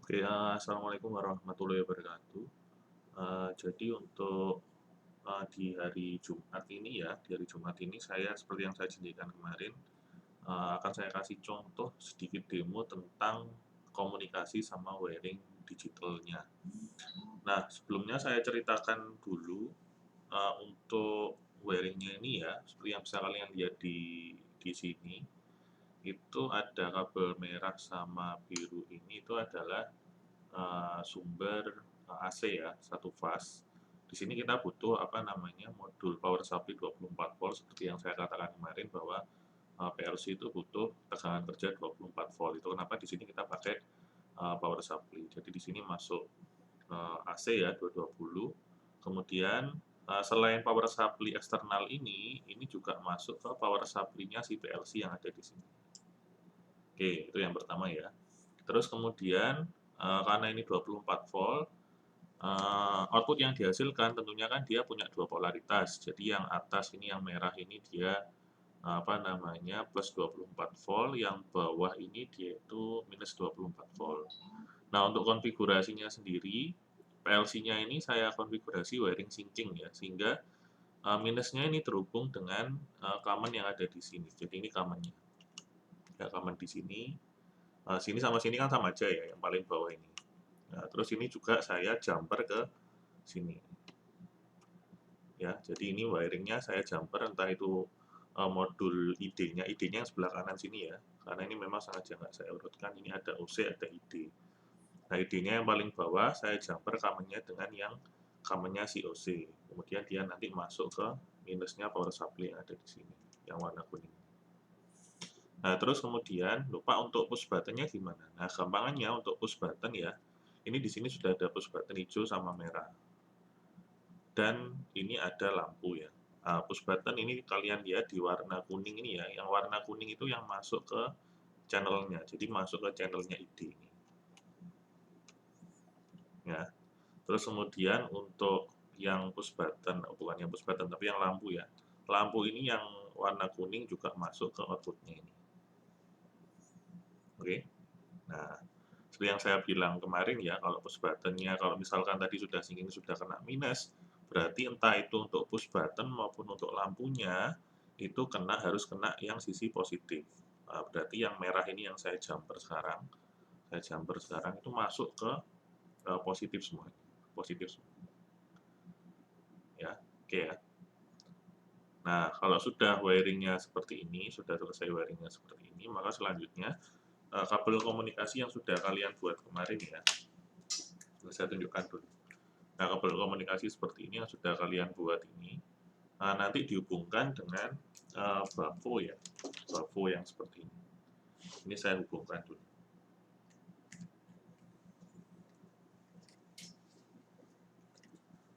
Oke, assalamualaikum warahmatullahi wabarakatuh. Jadi untuk di hari Jumat ini ya, di hari Jumat ini saya seperti yang saya janjikan kemarin, akan saya kasih contoh sedikit demo tentang komunikasi sama wiring digitalnya. Nah, sebelumnya saya ceritakan dulu untuk wiringnya ini ya, seperti yang bisa kalian lihat di sini, itu ada kabel merah sama biru ini itu adalah sumber AC ya, satu fase. Di sini kita butuh apa namanya modul power supply 24 volt seperti yang saya katakan kemarin bahwa PLC itu butuh tegangan kerja 24 volt. Itu kenapa di sini kita pakai power supply. Jadi di sini masuk AC ya 220. Kemudian selain power supply eksternal ini juga masuk ke power supply-nya si PLC yang ada di sini. Oke, itu yang pertama ya. Terus kemudian karena ini 24 volt, output yang dihasilkan tentunya kan dia punya dua polaritas. Jadi yang atas ini yang merah ini dia apa namanya plus 24 volt, yang bawah ini dia itu minus 24 volt. Nah, untuk konfigurasinya sendiri, PLC-nya ini saya konfigurasi wiring syncing ya, sehingga minusnya ini terhubung dengan common yang ada di sini. Jadi ini commonnya. Ya, common di sini. Sini sama sini kan sama aja ya, yang paling bawah ini. Nah, terus ini juga saya jumper ke sini. Ya, jadi ini wiringnya saya jumper entah itu modul ID-nya yang sebelah kanan sini ya, karena ini memang sengaja nggak saya urutkan, ini ada OC, ada ID. Nah, ID-nya yang paling bawah saya jumper kamennya dengan yang kamennya si OC, kemudian dia nanti masuk ke minusnya power supply yang ada di sini, yang warna kuning. Nah, terus kemudian lupa untuk push button-nya gimana. Nah, gampangannya untuk push button ya, ini di sini sudah ada push button hijau sama merah. Dan ini ada lampu ya. Push button ini kalian lihat di warna kuning ini ya. Yang warna kuning itu yang masuk ke channelnya. Jadi masuk ke channelnya ID ini. Ya. Terus kemudian untuk yang push button, bukan yang push button tapi yang lampu ya. Lampu ini yang warna kuning juga masuk ke outputnya ini. Oke. Nah, seperti yang saya bilang kemarin ya, kalau push buttonnya, kalau misalkan tadi sudah syncing sudah kena minus, berarti entah itu untuk push button maupun untuk lampunya, itu harus kena yang sisi positif. Berarti yang merah ini yang saya jumper sekarang itu masuk ke positif semua. Positif semua. Ya, oke ya. Nah, kalau sudah wiringnya seperti ini, sudah selesai wiringnya seperti ini, maka selanjutnya kabel komunikasi yang sudah kalian buat kemarin ya, saya tunjukkan dulu. Nah, kabel komunikasi seperti ini yang sudah kalian buat ini, nanti dihubungkan dengan bafo ya, bafo yang seperti ini. Ini saya hubungkan dulu.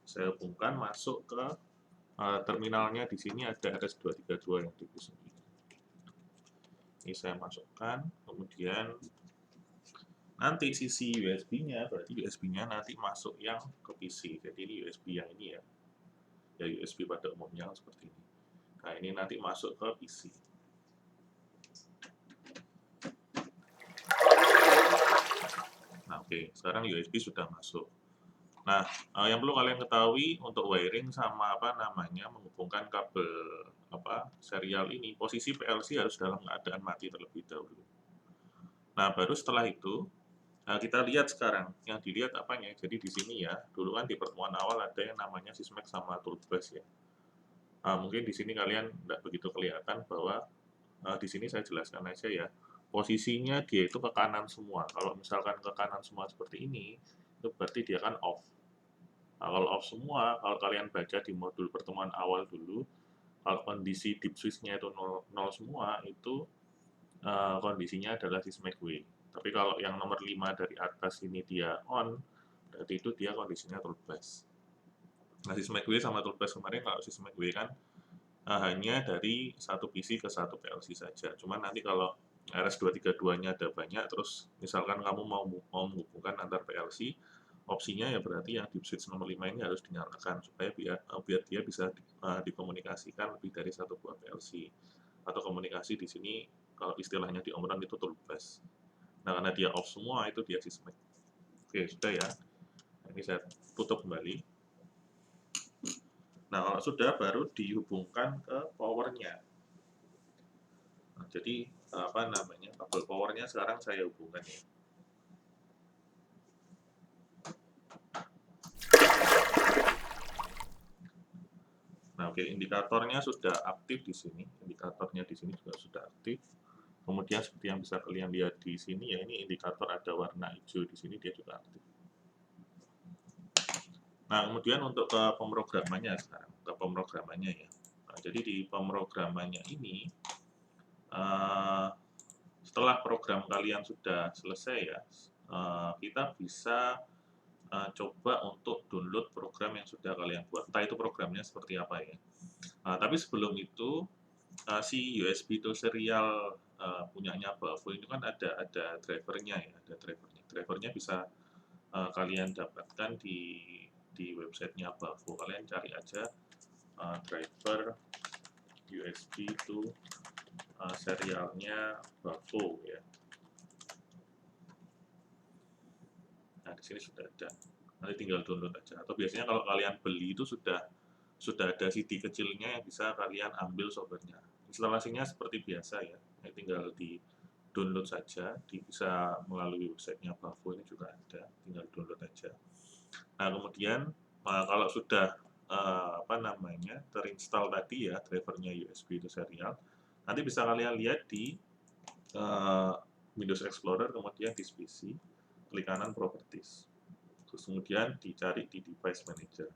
Saya hubungkan masuk ke terminalnya di sini ada RS232 yang di sini. Ini saya masukkan, kemudian nanti sisi USB-nya, berarti USB-nya nanti masuk yang ke PC. Jadi ini USB yang ini ya, ya USB pada umumnya seperti ini. Nah, ini nanti masuk ke PC. Nah, oke, sekarang USB sudah masuk. Nah, yang perlu kalian ketahui untuk wiring sama apa namanya menghubungkan kabel serial ini, posisi PLC harus dalam keadaan mati terlebih dahulu. Nah, baru setelah itu kita lihat sekarang, yang dilihat apanya. Jadi di sini ya, dulu kan di pertemuan awal ada yang namanya Sysmex sama Toolbus ya. Mungkin di sini kalian tidak begitu kelihatan bahwa di sini saya jelaskan aja ya. Posisinya dia itu ke kanan semua. Kalau misalkan ke kanan semua seperti ini, itu berarti dia kan off. Nah, kalau off semua, kalau kalian baca di modul pertemuan awal dulu, kalau kondisi deep switch-nya itu 0 semua, itu kondisinya adalah Sysmex W. Tapi kalau yang nomor 5 dari atas ini dia on, berarti itu dia kondisinya Toolbus. Nah, Sysmex W sama Toolbus kemarin, kalau Sysmex W kan hanya dari satu PC ke satu PLC saja. Cuman nanti kalau RS232-nya ada banyak, terus misalkan kamu mau menghubungkan antar PLC, opsinya ya berarti yang deep switch nomor 5 ini harus dinyalakan supaya biar dia bisa dikomunikasikan lebih dari satu buah PLC. Atau komunikasi di sini kalau istilahnya di Omron itu Toolbus. Nah, karena dia off semua, itu dia Sysmex. Oke, sudah ya. Ini saya tutup kembali. Nah, kalau sudah baru dihubungkan ke powernya. Nah, jadi apa namanya, kabel powernya sekarang saya hubungkan ya. Nah, oke, indikatornya sudah aktif di sini. Indikatornya di sini juga sudah aktif. Kemudian seperti yang bisa kalian lihat di sini ya, ini indikator ada warna hijau di sini, dia juga aktif. Nah, kemudian untuk ke pemrogramannya sekarang, ke pemrogramannya ya. Nah, jadi di pemrogramannya ini, setelah program kalian sudah selesai ya, kita bisa coba untuk download program yang sudah kalian buat. Entah itu programnya seperti apa ya. Tapi sebelum itu, si USB to serial punyanya Bavo ini kan ada drivernya ya, ada drivernya. Drivernya bisa kalian dapatkan di websitenya Bavo. Kalian cari aja driver USB to serialnya Bavo ya. Nah, di sini sudah ada. Nanti tinggal download aja. Atau biasanya kalau kalian beli itu sudah ada CD kecilnya yang bisa kalian ambil softwarenya. Instalasinya seperti biasa ya. Ini tinggal di download saja, bisa melalui websitenya Bavo ini juga ada, tinggal download aja. Nah, kemudian kalau sudah apa namanya terinstall tadi ya drivernya USB itu serial, nanti bisa kalian lihat di Windows Explorer, kemudian di PC, klik kanan Properties, terus kemudian dicari di Device Manager.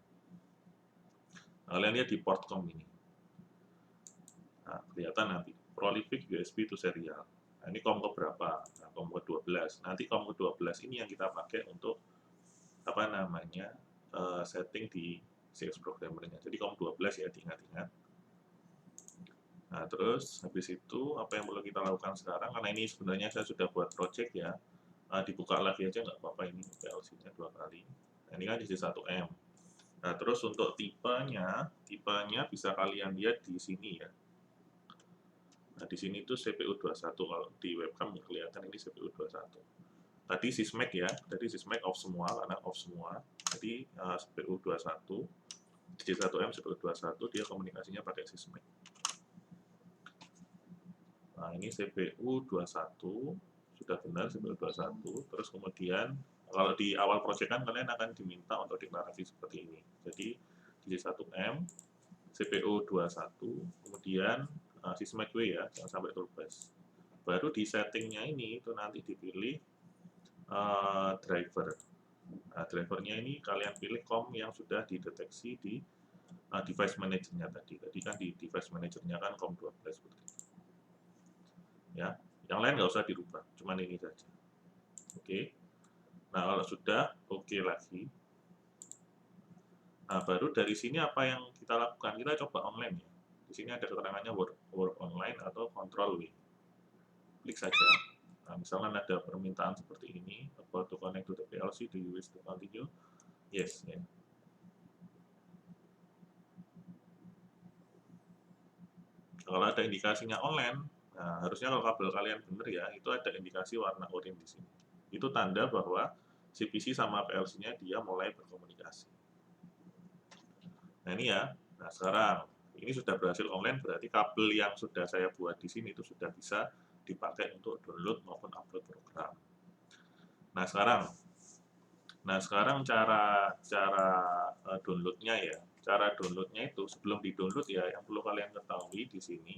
Nah, kalian lihat di Portcom ini. Nah, kelihatan nanti Prolific USB to serial. Nah, ini COM keberapa? Nah, COM ke-12. Nanti COM ke-12 ini yang kita pakai untuk apa namanya setting di CS programmernya. Jadi COM 12 ya, diingat-ingat. Nah, terus habis itu apa yang perlu kita lakukan sekarang, karena ini sebenarnya saya sudah buat project ya, dibuka lagi aja nggak apa-apa, ini PLC-nya 2 kali. Nah, ini kan isi 1M. Nah, terus untuk tipenya bisa kalian lihat di sini ya. Nah, di sini tuh CPU 21, kalau di webcam kelihatan ini CPU 21. Tadi Sysmac ya, tadi Sysmac off semua, karena off semua. Jadi CPU 21, DJ1M CPU 21, dia komunikasinya pakai Sysmac. Nah, ini CPU 21, sudah benar CPU 21, terus kemudian kalau di awal project kan kalian akan diminta untuk deklarasi seperti ini. Jadi DJ1M, CPU 21, kemudian Sysmac W ya, jangan sampai terlepas. Baru di settingnya ini itu nanti dipilih driver. Nah, drivernya ini kalian pilih COM yang sudah dideteksi di device managernya tadi. Tadi kan di device managernya kan COM 12 seperti itu. Ya, yang lain nggak usah dirubah, cuman ini saja. Oke. Nah, kalau sudah oke lagi. Nah, baru dari sini apa yang kita lakukan? Kita coba online ya. Di sini ada keterangannya work online atau control W. Klik saja. Nah, misalkan ada permintaan seperti ini, about to connect to the PLC, do you wish to continue? Yes, ya. Kalau ada indikasinya online, nah harusnya kalau kabel kalian benar ya, itu ada indikasi warna oranye di sini. Itu tanda bahwa si PC sama PLC-nya dia mulai berkomunikasi. Nah ini ya, nah sekarang ini sudah berhasil online, berarti kabel yang sudah saya buat di sini itu sudah bisa dipakai untuk download maupun upload program. Nah sekarang cara downloadnya ya, cara downloadnya itu sebelum di-download ya, yang perlu kalian ketahui di sini,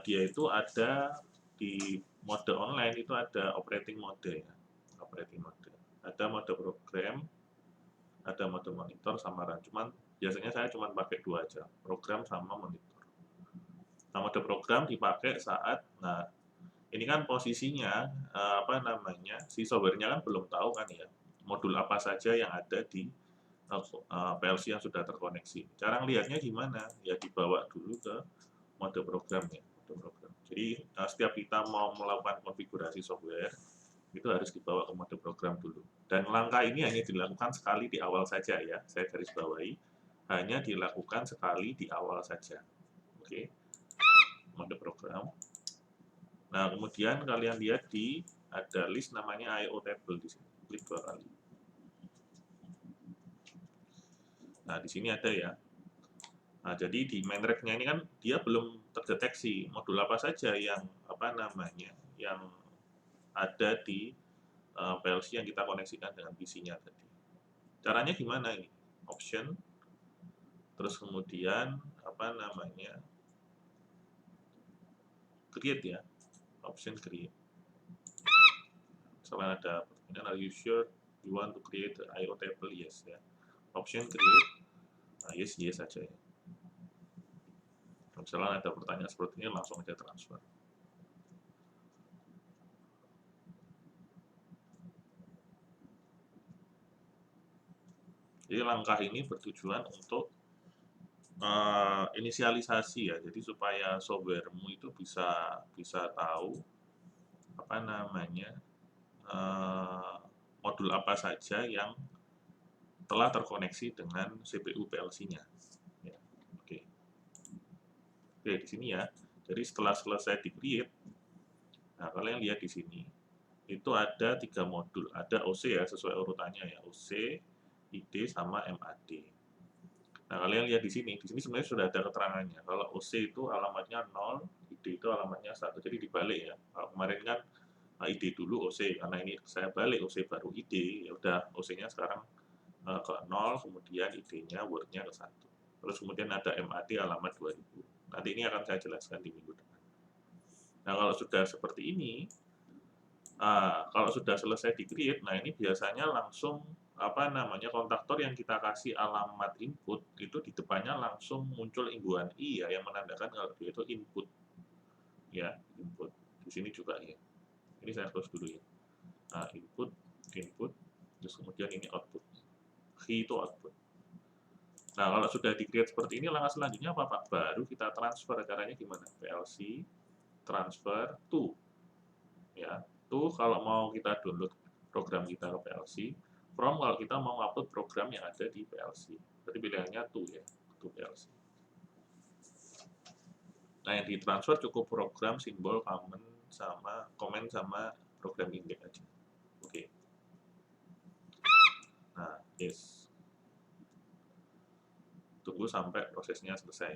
dia itu ada di mode online itu ada operating mode ya, operating mode. Ada mode program, ada mode monitor sama run. Cuman biasanya saya cuma pakai 2 aja, program sama monitor. Nah, mode program dipakai saat, nah ini kan posisinya apa namanya, si softwarenya kan belum tahu kan ya, modul apa saja yang ada di PLC yang sudah terkoneksi. Cara ngelihatnya gimana? Ya dibawa dulu ke mode program ya, mode program. Jadi setiap kita mau melakukan konfigurasi software itu harus dibawa ke mode program dulu. Dan langkah ini hanya dilakukan sekali di awal saja ya, saya garis bawahi, hanya dilakukan sekali di awal saja. Oke, mode program. Nah, kemudian kalian lihat ada list namanya I/O table di sini. klik 2 kali. Nah, di sini ada ya. Nah, jadi di main rack-nya ini kan dia belum terdeteksi modul apa saja yang yang ada di PLC yang kita koneksikan dengan PC-nya tadi. Caranya gimana ini? Option, terus kemudian create ya, option create. Misalnya ada pertanyaan, are you sure you want to create the IO table? Yes ya. Option create, nah, yes saja ya. Misalnya ada pertanyaan seperti ini, langsung aja transfer. Jadi langkah ini bertujuan untuk inisialisasi ya, jadi supaya softwaremu itu bisa tahu modul apa saja yang telah terkoneksi dengan CPU PLC-nya. Ya, oke, di sini ya. Jadi setelah selesai di create, nah kalian lihat di sini itu ada 3 modul, ada OC ya sesuai urutannya ya, OC, ID sama MAD. Nah, kalian lihat di sini sebenarnya sudah ada keterangannya. Kalau OC itu alamatnya 0, ID itu alamatnya 1. Jadi dibalik ya. Kalau kemarin kan ID dulu OC, karena ini saya balik OC baru ID, ya udah OC-nya sekarang ke 0, kemudian ID-nya word-nya ke 1. Terus kemudian ada MAD alamat 2000. Nanti ini akan saya jelaskan di minggu depan. Nah, kalau sudah seperti ini, kalau sudah selesai di-create, nah ini biasanya langsung kontaktor yang kita kasih alamat input itu di depannya langsung muncul imbuhan I ya, yang menandakan kalau dia itu input ya, input. Di sini juga ya. Ini saya close dulu ya. Nah, input, terus kemudian ini output. I itu output. Nah, kalau sudah di-create seperti ini, langkah selanjutnya apa Pak? Baru kita transfer. Caranya gimana? PLC transfer to ya. To kalau mau kita download program kita ke PLC, from kalau kita mau upload program yang ada di PLC. Jadi pilihannya to ya, to PLC. Nah, yang ditransfer cukup program, simbol, comment sama program index aja. Oke. Nah, yes. Tunggu sampai prosesnya selesai.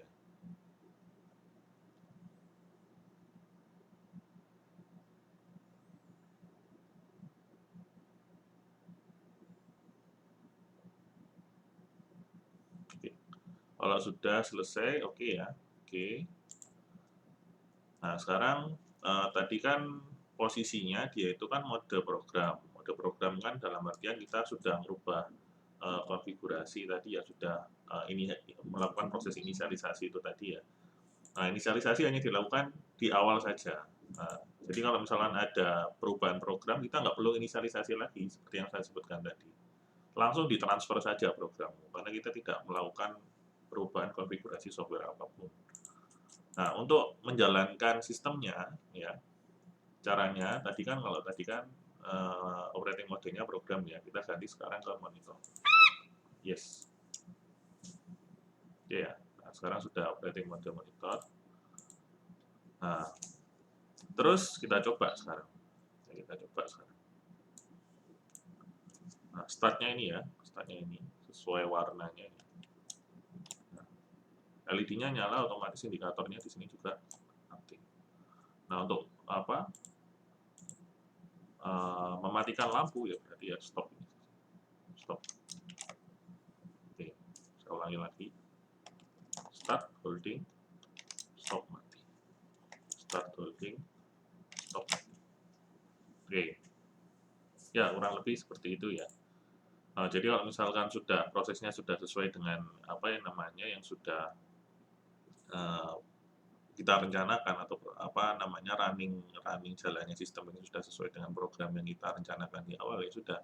Oke. Kalau sudah selesai, oke ya. Oke. Nah, sekarang tadi kan posisinya dia itu kan mode program. Mode program kan dalam artian kita sudah merubah konfigurasi tadi ya, sudah ini melakukan proses inisialisasi itu tadi ya. Nah, inisialisasi hanya dilakukan di awal saja. Nah, jadi kalau misalkan ada perubahan program, kita nggak perlu inisialisasi lagi, seperti yang saya sebutkan tadi. Langsung ditransfer saja programmu, karena kita tidak melakukan perubahan konfigurasi software apapun. Nah, untuk menjalankan sistemnya, ya caranya kalau tadi kan operating modenya program ya, kita ganti sekarang ke monitor. Yes. Oke ya. Nah, sekarang sudah operating mode monitor. Nah, terus kita coba sekarang. Nah, startnya ini ya, sesuai warnanya. Nah, LED-nya nyala, otomatis indikatornya di sini juga aktif. Nah, untuk mematikan lampu ya berarti ya stop ini. Stop. Oke, saya ulangi lagi. Start, holding, stop, mati. Start, holding, stop, mati. Oke. Ya, kurang lebih seperti itu ya. Jadi kalau misalkan prosesnya sudah sesuai dengan yang sudah kita rencanakan atau running jalannya sistem ini sudah sesuai dengan program yang kita rencanakan di awal, ya sudah,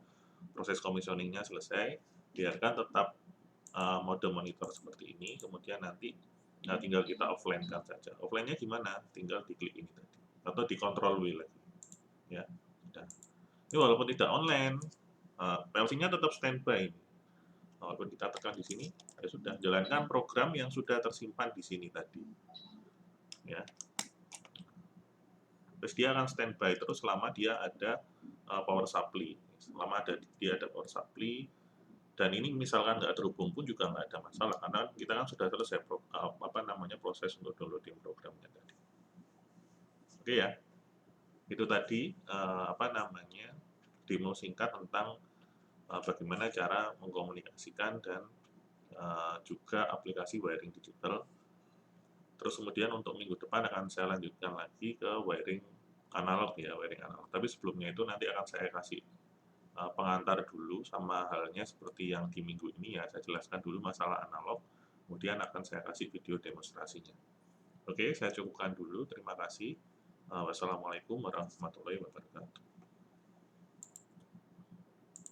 proses commissioningnya selesai, biarkan tetap mode monitor seperti ini, kemudian nanti tinggal kita offline-kan saja. Offline-nya gimana? Tinggal diklik ini tadi atau di control W lagi ya. Sudah. Ini walaupun tidak online, PLC-nya tetap standby. Walaupun kita tekan di sini, ya sudah, jalankan program yang sudah tersimpan di sini tadi. Ya. Terus dia akan standby terus selama dia ada power supply. lama dia ada power supply, dan ini misalkan nggak terhubung pun juga nggak ada masalah, karena kita kan sudah selesai proses untuk downloading programnya tadi. Oke ya, itu tadi demo singkat tentang bagaimana cara mengkomunikasikan dan juga aplikasi wiring digital. Terus kemudian untuk minggu depan akan saya lanjutkan lagi ke wiring analog ya, wiring analog. Tapi sebelumnya itu nanti akan saya kasih pengantar dulu, sama halnya seperti yang di minggu ini ya, saya jelaskan dulu masalah analog, kemudian akan saya kasih video demonstrasinya. Oke, saya cukupkan dulu. Terima kasih. Wassalamualaikum warahmatullahi wabarakatuh.